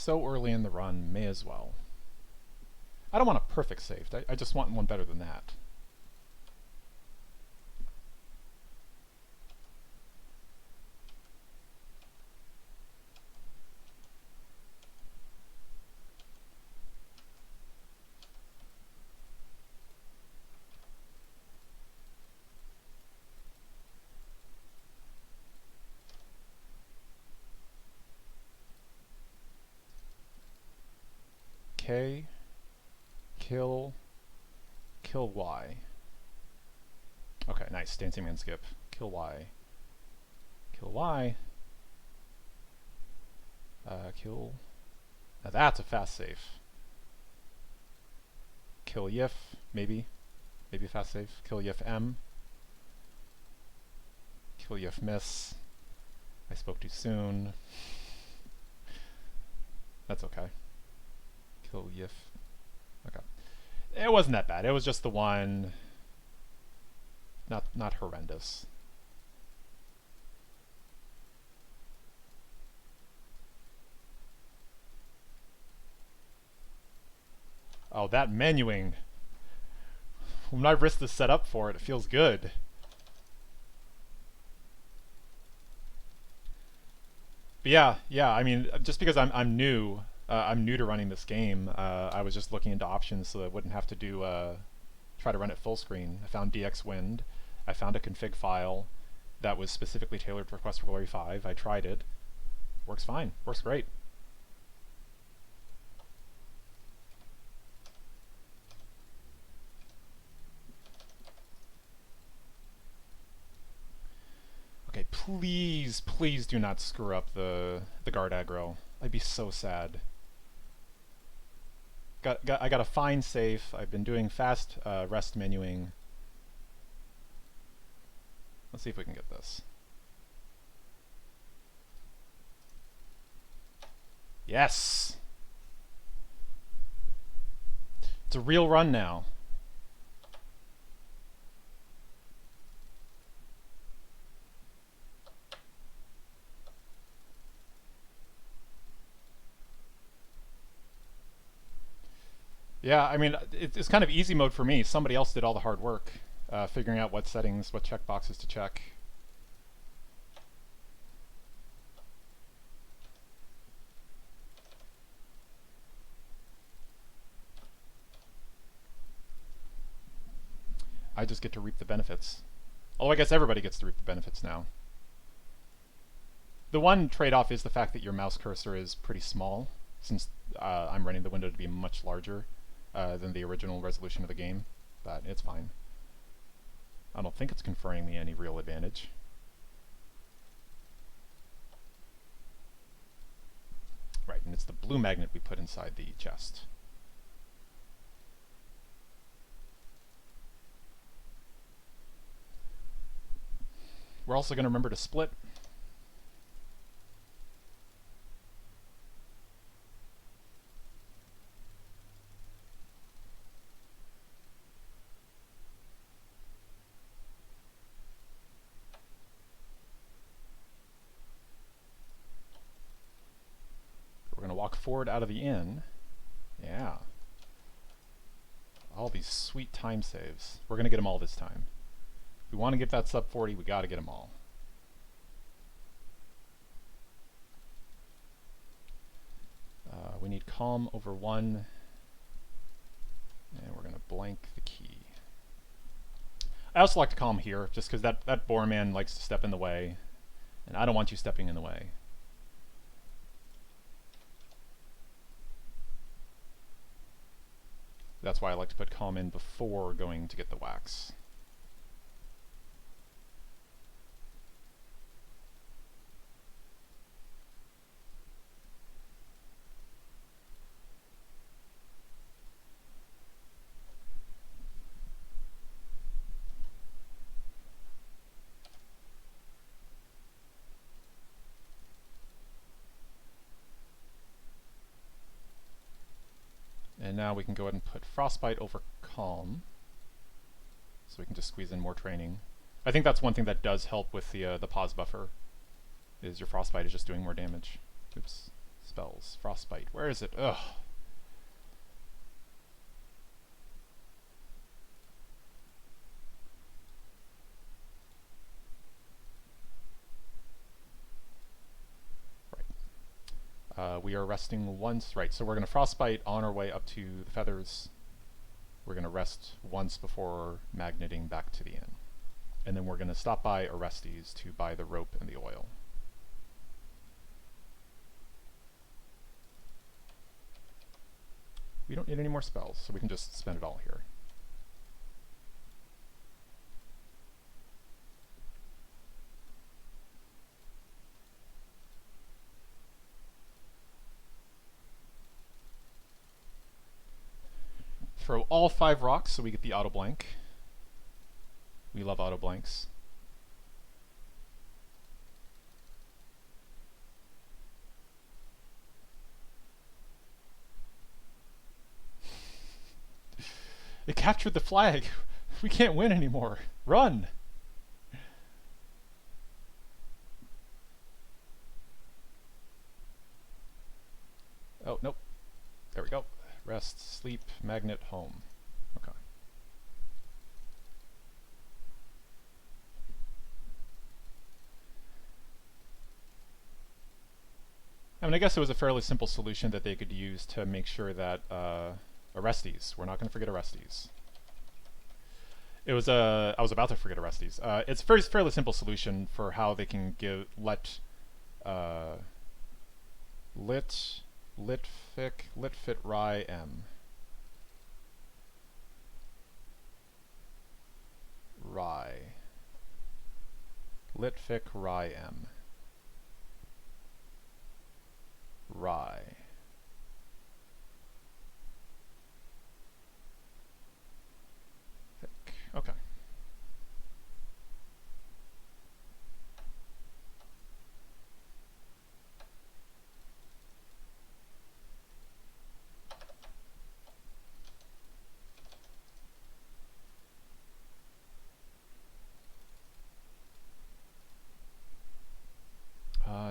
so early in the run, may as well. I don't want a perfect save. I just want one better than that. K, kill Y. Okay, nice. Dancing Man skip. Kill Y. Kill Y. Kill... Now that's a fast save. Kill Yif, maybe. Maybe a fast save. Kill Yif M. Kill Yif miss. I spoke too soon. That's okay. Kill Yif. Okay. It wasn't that bad. It was just the one. Not horrendous. Oh, that menuing. When my wrist is set up for it, it feels good. But yeah, I mean, just because I'm new to running this game, I was just looking into options so that I wouldn't have to do try to run it full screen. I found DX Wind. I found a config file that was specifically tailored for Quest for Glory 5. I tried it. Works fine. Works great. Okay, please do not screw up the guard aggro. I'd be so sad. I got a fine safe. I've been doing fast rest menuing. Let's see if we can get this. Yes! It's a real run now. Yeah, I mean, it's kind of easy mode for me. Somebody else did all the hard work, figuring out what settings, what checkboxes to check. I just get to reap the benefits. Although I guess everybody gets to reap the benefits now. The one trade-off is the fact that your mouse cursor is pretty small, since I'm running the window to be much larger than the original resolution of the game, but it's fine. I don't think it's conferring me any real advantage. Right, and it's the blue magnet we put inside the chest. We're also going to remember to split. We're going to walk forward out of the inn. Yeah. All these sweet time saves. We're going to get them all this time. If we want to get that sub 40, we got to get them all. We need calm over 1. And we're going to blank the key. I also like to calm here, just because that boar man likes to step in the way. And I don't want you stepping in the way. That's why I like to put calm in before going to get the wax. And now we can go ahead and put Frostbite over Calm, so we can just squeeze in more training. I think that's one thing that does help with the pause buffer, is your Frostbite is just doing more damage. Oops. Spells. Frostbite. Where is it? Ugh. We are resting once. Right, so we're going to Frostbite on our way up to the feathers. We're going to rest once before magneting back to the inn. And then we're going to stop by Orestes to buy the rope and the oil. We don't need any more spells, so we can just spend it all here. Throw all 5 rocks so we get the auto blank. We love auto blanks. It captured the flag. We can't win anymore. Run! Oh, nope. There we go. Rest, sleep, magnet, home. Okay. I mean, I guess it was a fairly simple solution that they could use to make sure that Orestes. We're not going to forget Orestes. It was I was about to forget Orestes. It's a fairly simple solution for how they can let litfit rye m rye litfic rye m rye. Okay.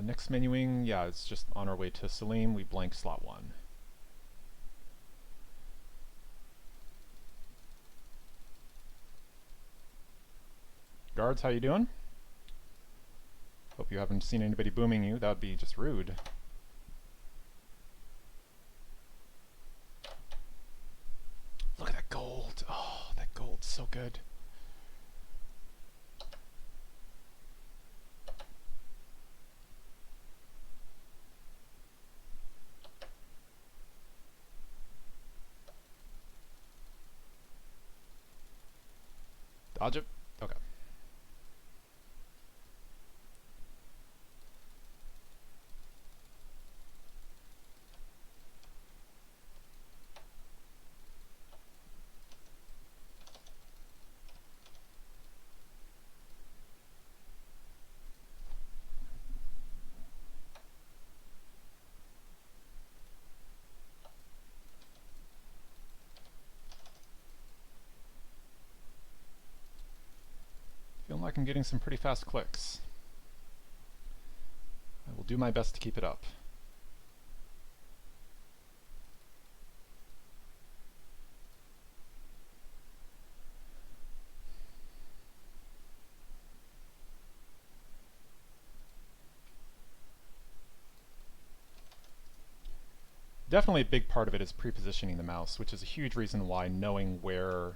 Next menuing, yeah, it's just on our way to Salim. We blank slot 1. Guards, how you doing? Hope you haven't seen anybody booming you. That would be just rude. Look at that gold. Oh, that gold's so good. Dodge it. Okay. Feeling like I'm getting some pretty fast clicks. I will do my best to keep it up. Definitely a big part of it is pre-positioning the mouse, which is a huge reason why knowing where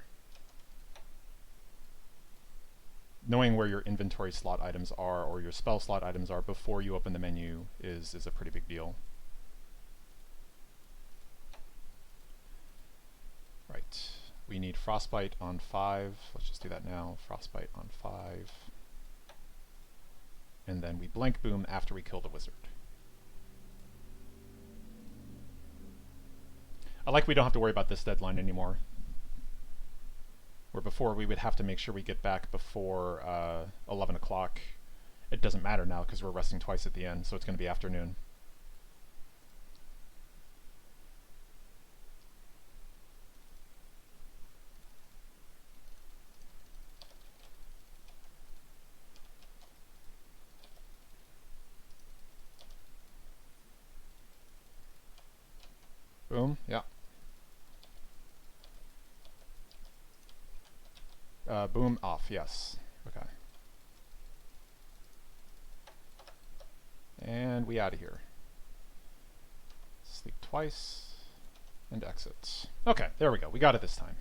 your inventory slot items are or your spell slot items are before you open the menu is a pretty big deal. Right, we need Frostbite on 5. Let's just do that now. Frostbite on 5. And then we blank boom after we kill the wizard. I like we don't have to worry about this deadline anymore. Where before we would have to make sure we get back before 11 o'clock. It doesn't matter now because we're resting twice at the end, so it's going to be afternoon. Boom. Yeah. Boom off. Yes. Okay. And we out of here. Sleep twice and exit. Okay, there we go. We got it this time.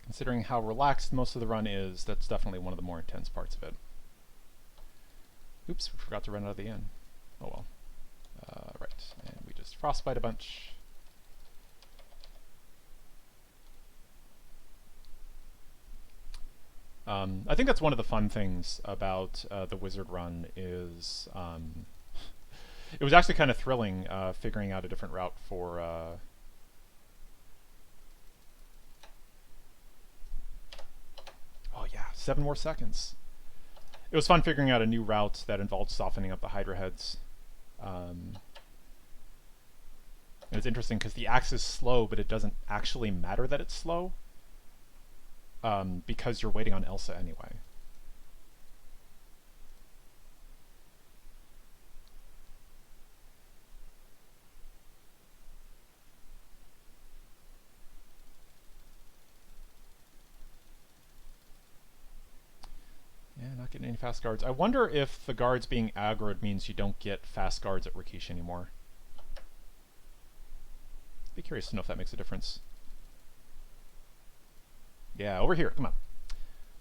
Considering how relaxed most of the run is, that's definitely one of the more intense parts of it. Oops, we forgot to run out of the inn. Oh well. Right, and we just frostbite a bunch. I think that's one of the fun things about the wizard run is it was actually kind of thrilling figuring out a different route for oh yeah, 7 more seconds. It was fun figuring out a new route that involved softening up the Hydra heads. And it's interesting because the axe is slow, but it doesn't actually matter that it's slow. Because you're waiting on Elsa anyway. Yeah, not getting any fast guards. I wonder if the guards being aggroed means you don't get fast guards at Rikishi anymore. Be curious to know if that makes a difference. Yeah, over here. Come on.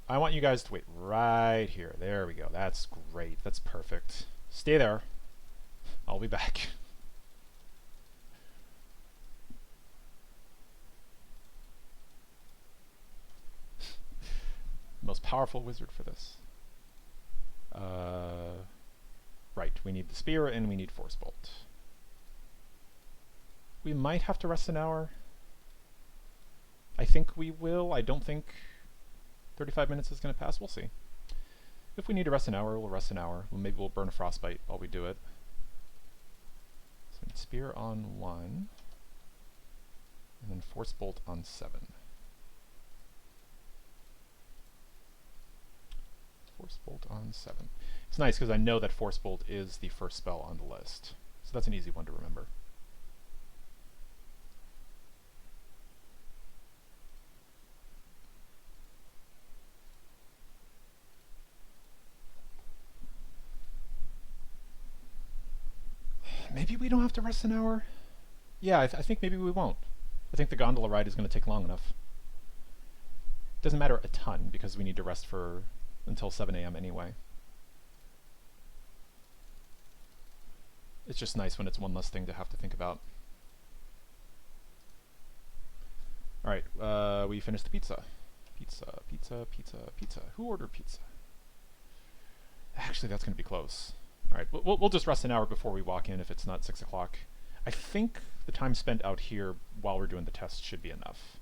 I want you guys to wait right here. There we go. That's great. That's perfect. Stay there. I'll be back. Most powerful wizard for this. Right. We need the spear and we need force bolt. We might have to rest an hour. I think we will. I don't think 35 minutes is going to pass. We'll see. If we need to rest an hour, we'll rest an hour. Well, maybe we'll burn a frostbite while we do it. So we need spear on 1. And then force bolt on 7. Force bolt on 7. It's nice because I know that force bolt is the first spell on the list. So that's an easy one to remember. Maybe we don't have to rest an hour? Yeah, I think maybe we won't. I think the gondola ride is going to take long enough. Doesn't matter a ton because we need to rest for until 7 a.m. anyway. It's just nice when it's one less thing to have to think about. Alright, we finished the pizza. Pizza, pizza, pizza, pizza. Who ordered pizza? Actually, that's going to be close. Alright, we'll just rest an hour before we walk in if it's not 6 o'clock. I think the time spent out here while we're doing the test should be enough.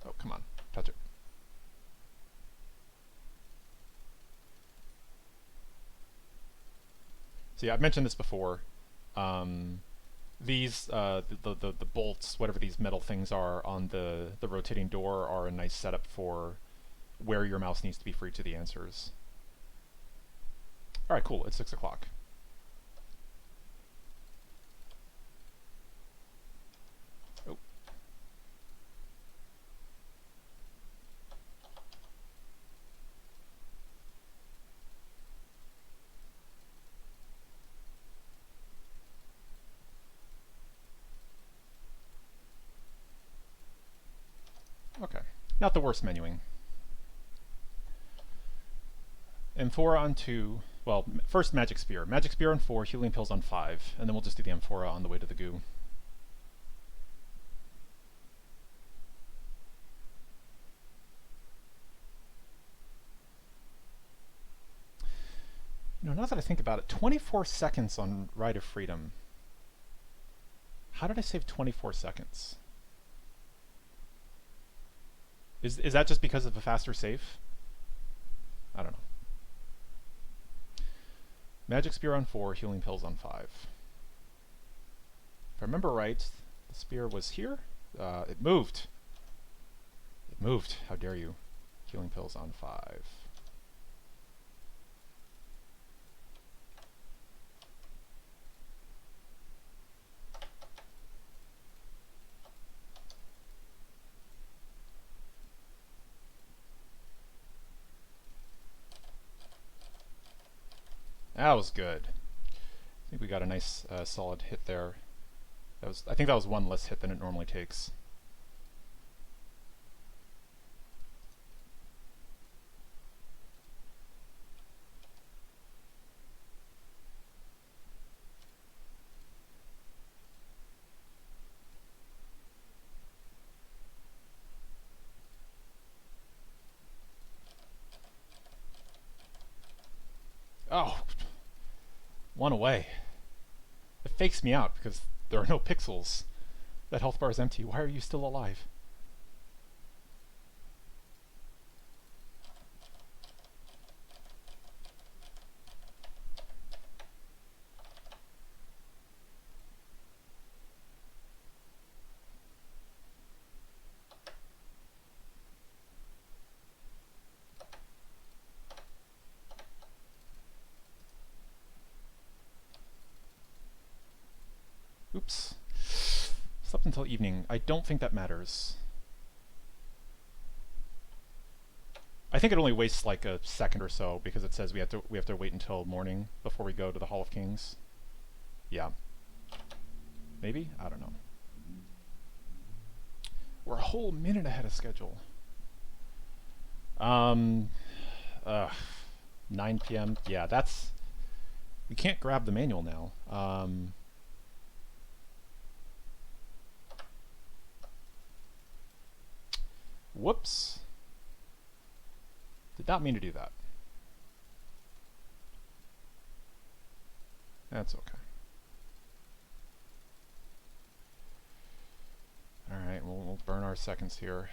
Oh, come on. Touch it. See, I've mentioned this before. These, the bolts, whatever these metal things are on the rotating door are a nice setup for where your mouse needs to be for each of the answers. Alright, cool. It's 6 o'clock. Oh. Okay. Not the worst menuing. Amphora on 2. Well, first Magic Spear. Magic Spear on 4, Healing Pills on 5, and then we'll just do the Amphora on the way to the goo. You know, now that I think about it, 24 seconds on Rite of Freedom. How did I save 24 seconds? Is that just because of a faster save? I don't know. Magic Spear on 4, Healing Pills on 5. If I remember right, the spear was here. It moved. It moved. How dare you? Healing pills on 5. That was good. I think we got a nice solid hit there. I think that was one less hit than it normally takes. Oh, one away. It fakes me out because there are no pixels. That health bar is empty. Why are you still alive? Oops. Slept until evening. I don't think that matters. I think it only wastes like a second or so because it says we have to wait until morning before we go to the Hall of Kings. Yeah. Maybe? I don't know. We're a whole minute ahead of schedule. 9 p.m. Yeah, that's... We can't grab the manual now. Whoops. Did not mean to do that. That's okay. Alright, we'll burn our seconds here.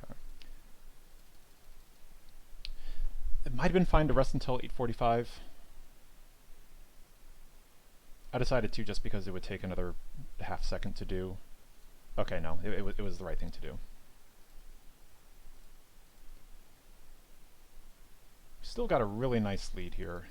Okay. It might have been fine to rest until 8:45. I decided to just because it would take another half second to do. Okay, no, it was the right thing to do. Still got a really nice lead here.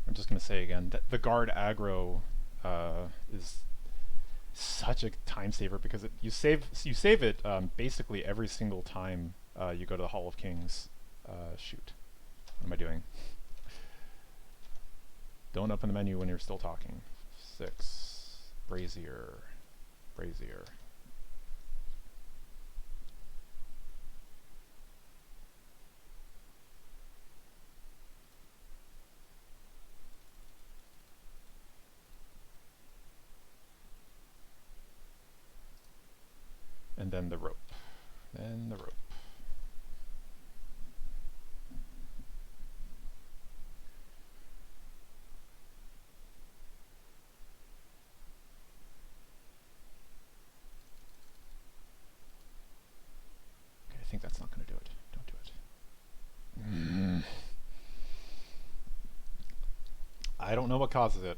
I'm just going to say again that the guard aggro is such a time saver because you save it basically every single time you go to the Hall of Kings. Shoot, what am I doing? Don't open the menu when you're still talking. 6 brazier. And then the rope. Then the rope. Okay, I think that's not going to do it. Don't do it. I don't know what causes it.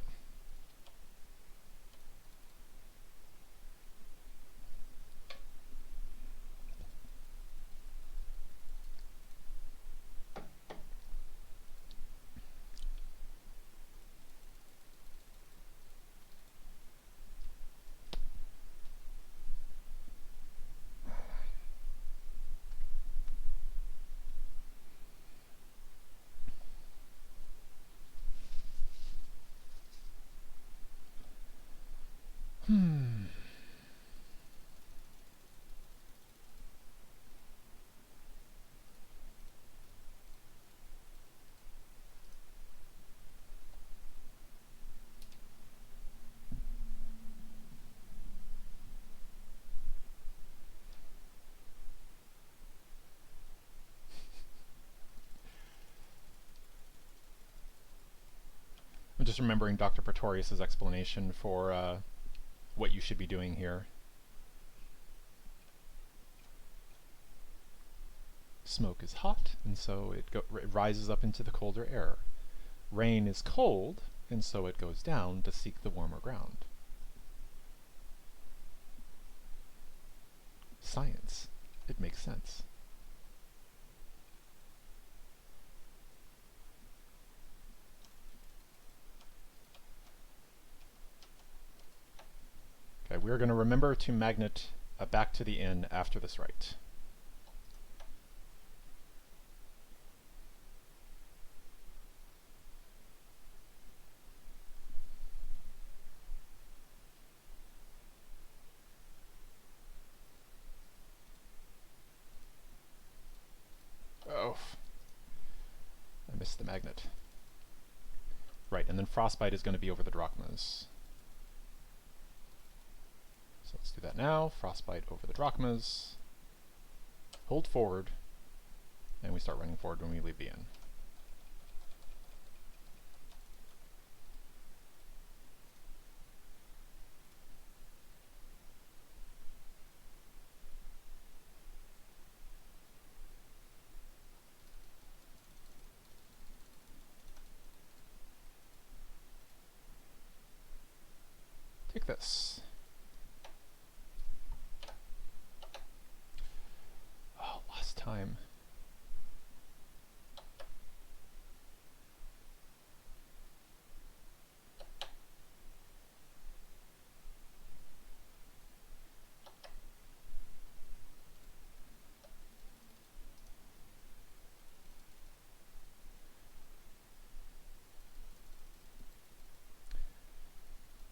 just remembering Dr. Pretorius's explanation for what you should be doing here. Smoke is hot, and so it rises up into the colder air. Rain is cold, and so it goes down to seek the warmer ground. Science. It makes sense. Okay, we're going to remember to magnet back to the inn after this rite. Oh, I missed the magnet. Right, and then Frostbite is going to be over the drachmas. So let's do that now. Frostbite over the drachmas. Hold forward, and we start running forward when we leave the inn. Take this. Oh, last time.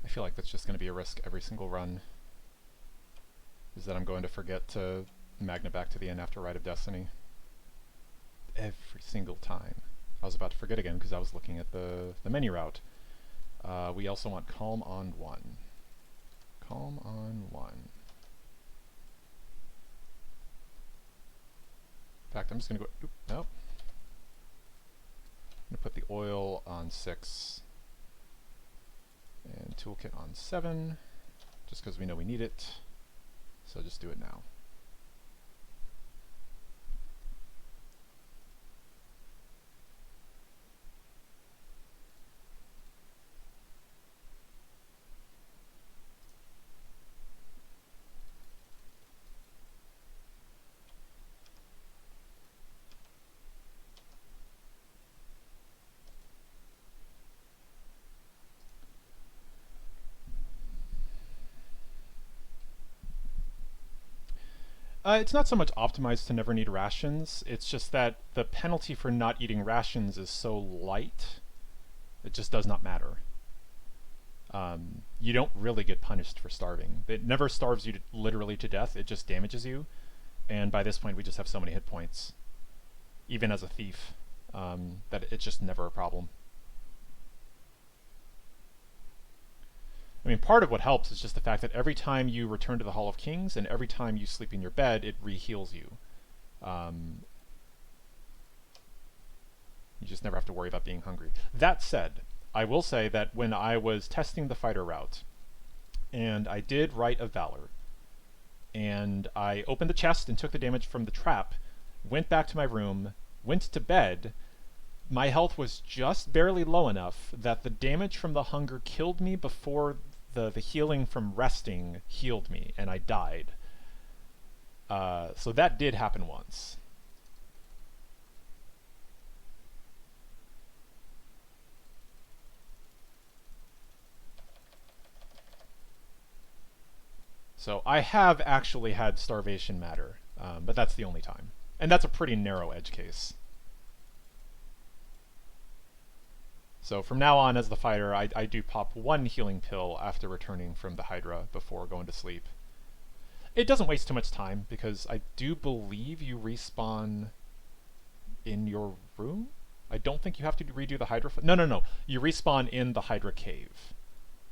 I feel like that's just going to be a risk every single run, is that I'm going to forget to magnet back to the inn after Rite of Destiny. Every single time. I was about to forget again because I was looking at the menu route. We also want Calm on 1. Calm on 1. In fact, I'm just going to go... Oop, nope. I'm going to put the oil on 6. And toolkit on 7, just because we know we need it. So just do it now. It's not so much optimized to never need rations, it's just that the penalty for not eating rations is so light, it just does not matter. You don't really get punished for starving. It never starves you literally to death, it just damages you, and by this point we just have so many hit points, even as a thief, that it's just never a problem. I mean, part of what helps is just the fact that every time you return to the Hall of Kings and every time you sleep in your bed, it re-heals you. You just never have to worry about being hungry. That said, I will say that when I was testing the fighter route, and I did Rite of Valor, and I opened the chest and took the damage from the trap, went back to my room, went to bed, my health was just barely low enough that the damage from the hunger killed me before the healing from resting healed me, and I died. So that did happen once. So I have actually had starvation matter, but that's the only time. And that's a pretty narrow edge case. So from now on, as the fighter, I do pop 1 healing pill after returning from the Hydra before going to sleep. It doesn't waste too much time, because I do believe you respawn in your room? I don't think you have to redo the Hydra... No. You respawn in the Hydra cave.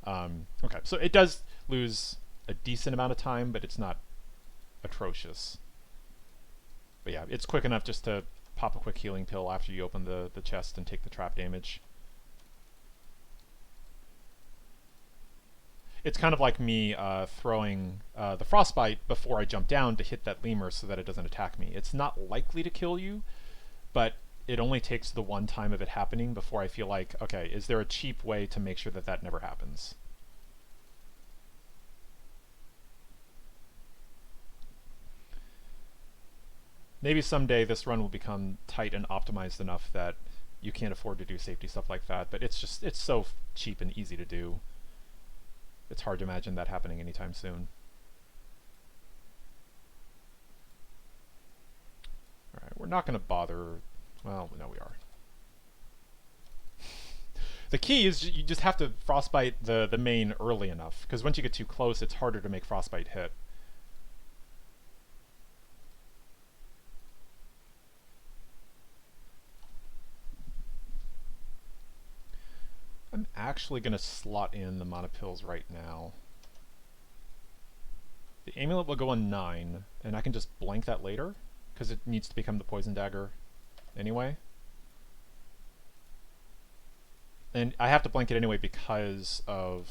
Okay, so it does lose a decent amount of time, but it's not atrocious. But yeah, it's quick enough just to pop a quick healing pill after you open the chest and take the trap damage. it's kind of like me throwing the frostbite before I jump down to hit that lemur so that it doesn't attack me. It's not likely to kill you, but it only takes the one time of it happening before I feel like, okay, is there a cheap way to make sure that that never happens? Maybe someday this run will become tight and optimized enough that you can't afford to do safety stuff like that, but it's so cheap and easy to do. It's hard to imagine that happening anytime soon. Alright, we're not going to bother... Well, no, we are. The key is you just have to frostbite the main early enough, because once you get too close, it's harder to make frostbite hit. I'm actually going to slot in the mana pills right now. The amulet will go on 9, and I can just blank that later, because it needs to become the poison dagger anyway. And I have to blank it anyway because of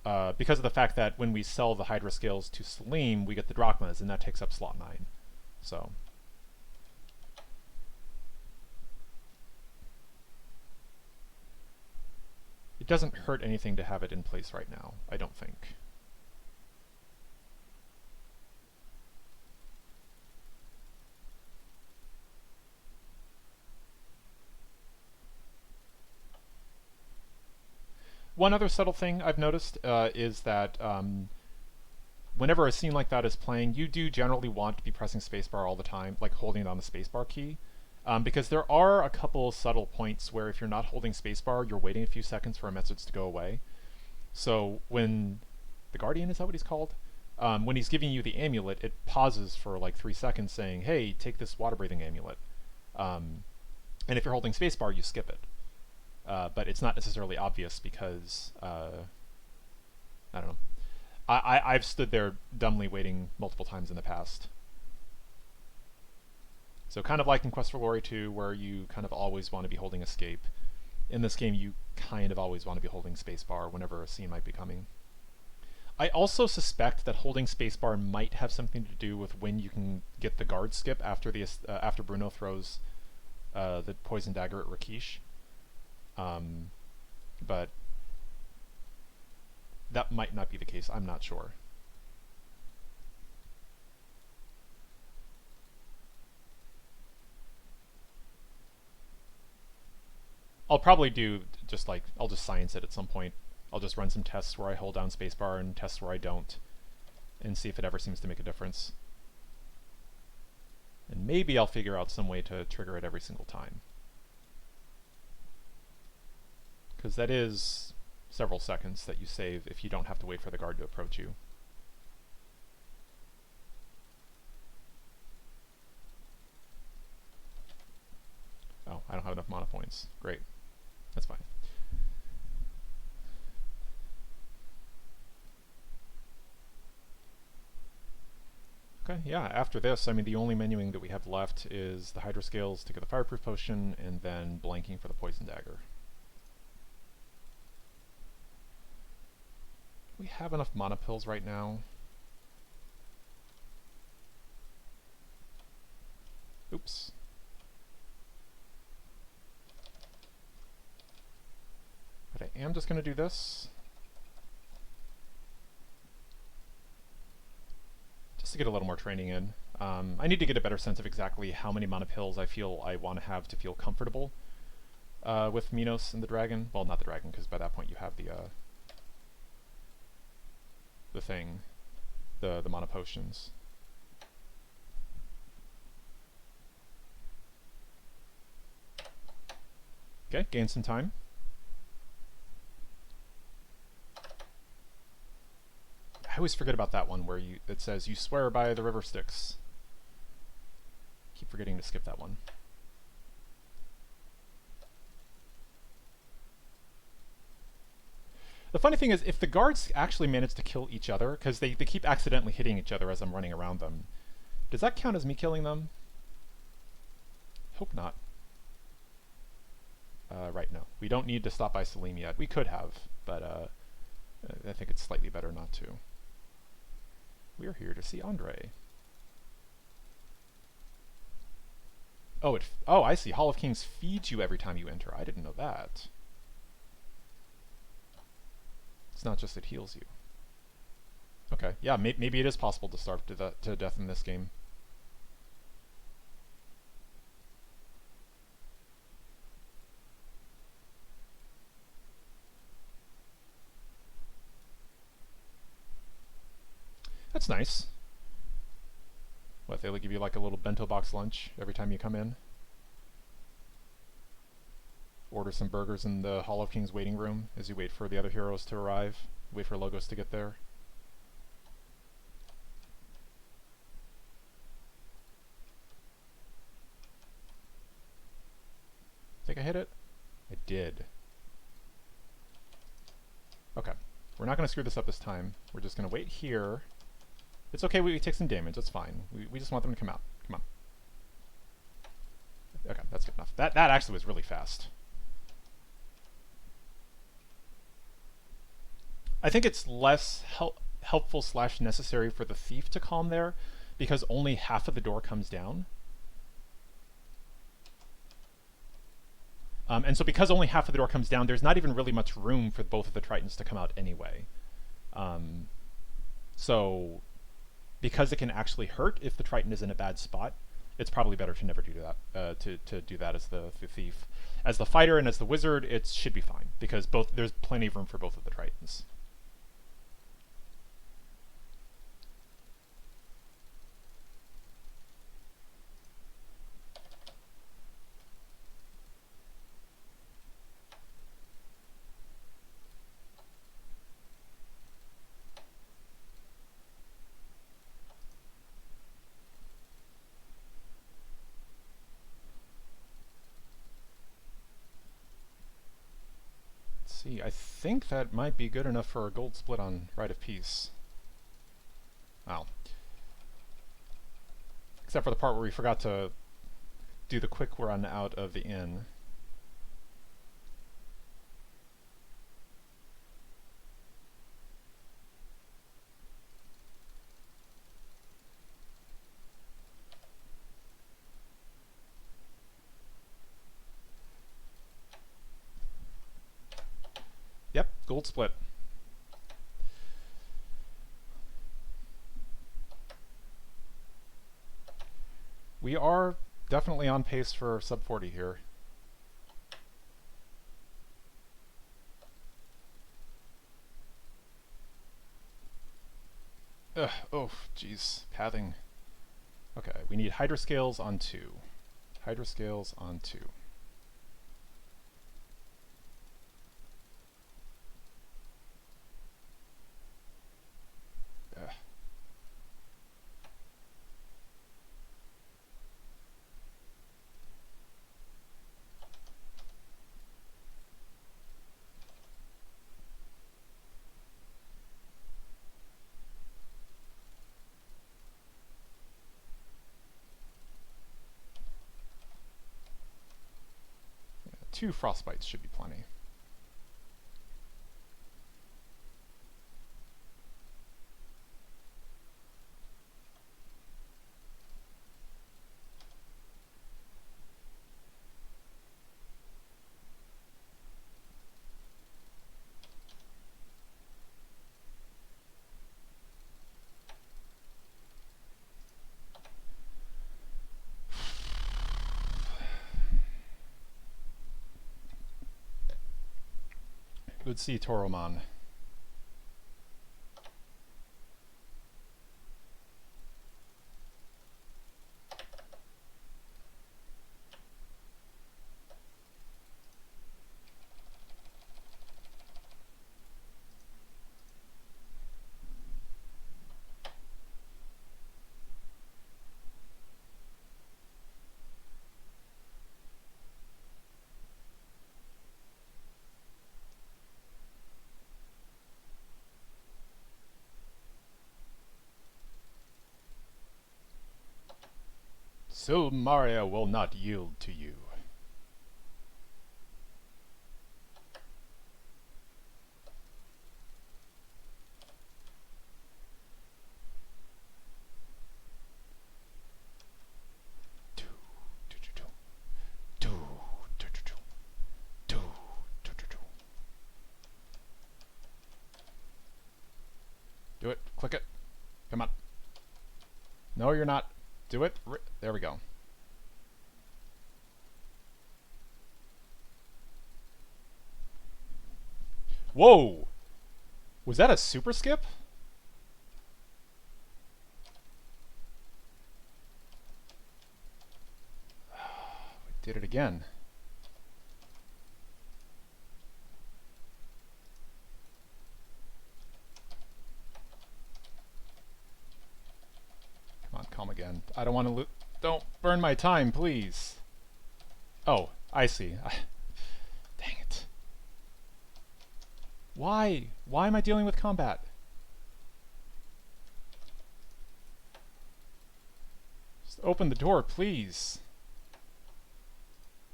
the fact that when we sell the Hydra scales to Salim, we get the drachmas, and that takes up slot 9. So... it doesn't hurt anything to have it in place right now, I don't think. One other subtle thing I've noticed is that whenever a scene like that is playing, you do generally want to be pressing spacebar all the time, like holding down the spacebar key. Because there are a couple subtle points where if you're not holding spacebar, you're waiting a few seconds for a message to go away. So when the Guardian, is that what he's called? When he's giving you the amulet, it pauses for like 3 seconds saying, hey, take this water-breathing amulet. And if you're holding spacebar, you skip it. But it's not necessarily obvious because, I don't know. I've stood there dumbly waiting multiple times in the past. So kind of like in Quest for Glory 2, where you kind of always want to be holding escape. In this game, you kind of always want to be holding spacebar whenever a scene might be coming. I also suspect that holding spacebar might have something to do with when you can get the guard skip after after Bruno throws the poison dagger at Rakish. But that might not be the case. I'm not sure. I'll probably do just like, I'll just science it at some point. I'll just run some tests where I hold down spacebar and tests where I don't, and see if it ever seems to make a difference. And maybe I'll figure out some way to trigger it every single time. Because that is several seconds that you save if you don't have to wait for the guard to approach you. Oh, I don't have enough mana points. Great. That's fine. Okay, yeah, after this, I mean, the only menuing that we have left is the Hydra Scales to get the Fireproof Potion, and then blanking for the Poison Dagger. We have enough mana pills right now. Oops. But I am just going to do this. Just to get a little more training in. I need to get a better sense of exactly how many mana pills I feel I want to have to feel comfortable with Minos and the dragon. Well, not the dragon, because by that point you have the thing, the mana potions. Okay, gain some time. I always forget about that one where it says you swear by the river Styx. Keep forgetting to skip that one. The funny thing is, if the guards actually manage to kill each other, because they keep accidentally hitting each other as I'm running around them, does that count as me killing them? Hope not. Right, no. We don't need to stop by Salim yet. We could have, but I think it's slightly better not to. We're here to see Andre. Oh, oh, I see. Hall of Kings feeds you every time you enter. I didn't know that. It's not just it heals you. Okay, yeah, maybe it is possible to starve to death in this game. That's nice. What, they give you like a little bento box lunch every time you come in? Order some burgers in the Hall of Kings waiting room as you wait for the other heroes to arrive. Wait for Logos to get there. Think I hit it? I did. Okay. We're not going to screw this up this time. We're just going to wait here. It's okay, we take some damage. That's fine. We just want them to come out. Come on. Okay, that's good enough. That actually was really fast. I think it's less helpful / necessary for the thief to calm there, because only half of the door comes down. And so because only half of the door comes down, there's not even really much room for both of the Tritons to come out anyway. So because it can actually hurt if the Triton is in a bad spot, it's probably better to never do that, to do that as the thief. As the fighter and as the wizard, it should be fine, because there's plenty of room for both of the Tritons. See, I think that might be good enough for a gold split on Rite of Peace. Wow. Except for the part where we forgot to do the quick run out of the inn. Yep, gold split. We are definitely on pace for sub 40 here. Ugh, oh, jeez, pathing. Okay, we need Hydroscales on 2. Hydroscales on 2. Ugh. 2 frostbites should be plenty. Good see, Toroman. Silmaria will not yield to you. Do it. Click it. Come on. No, you're not. Do it. There we go. Whoa! Was that a super skip? We did it again. Come on, calm again. I don't want to don't burn my time, please. Oh, I see. Dang it. Why? Why am I dealing with combat? Just open the door, please.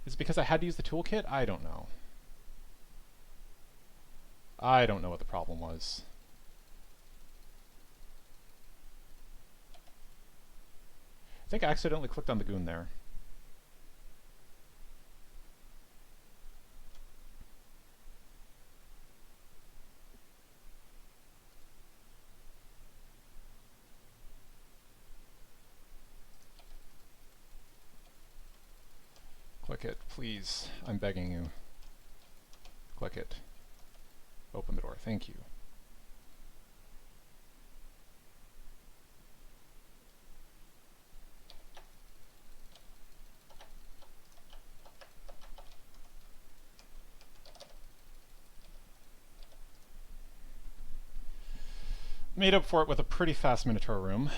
Is it because I had to use the toolkit? I don't know. I don't know what the problem was. I think I accidentally clicked on the goon there. Click it, please. I'm begging you. Click it. Open the door. Thank you. Made up for it with a pretty fast Minotaur room.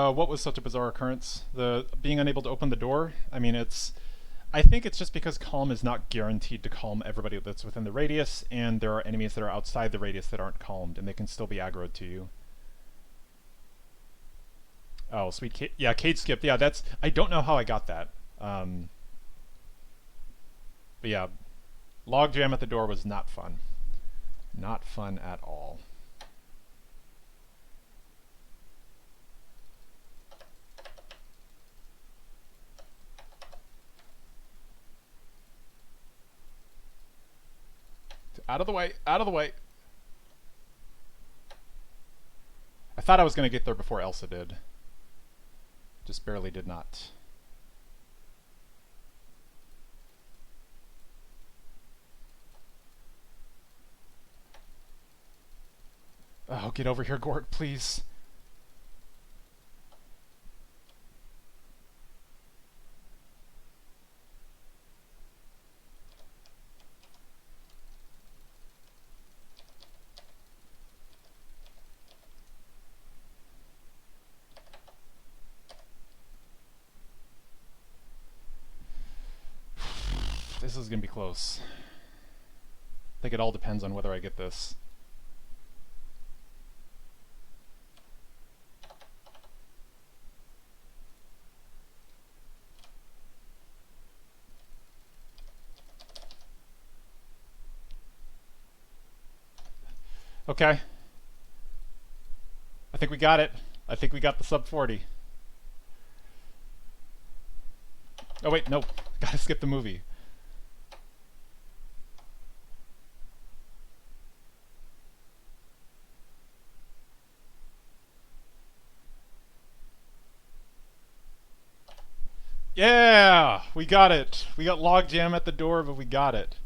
What was such a bizarre occurrence? The being unable to open the door? I mean, I think it's just because calm is not guaranteed to calm everybody that's within the radius, and there are enemies that are outside the radius that aren't calmed, and they can still be aggroed to you. Oh, sweet. Yeah, Cade skip. Yeah, that's... I don't know how I got that. But yeah, logjam at the door was not fun. Not fun at all. Out of the way! Out of the way! I thought I was going to get there before Elsa did. Just barely did not. Oh, get over here, Gort, please. This is going to be close. I think it all depends on whether I get this. Okay. I think we got it. I think we got the sub 40. Oh wait, no. Gotta skip the movie. Yeah! We got it! We got logjam at the door, but we got it.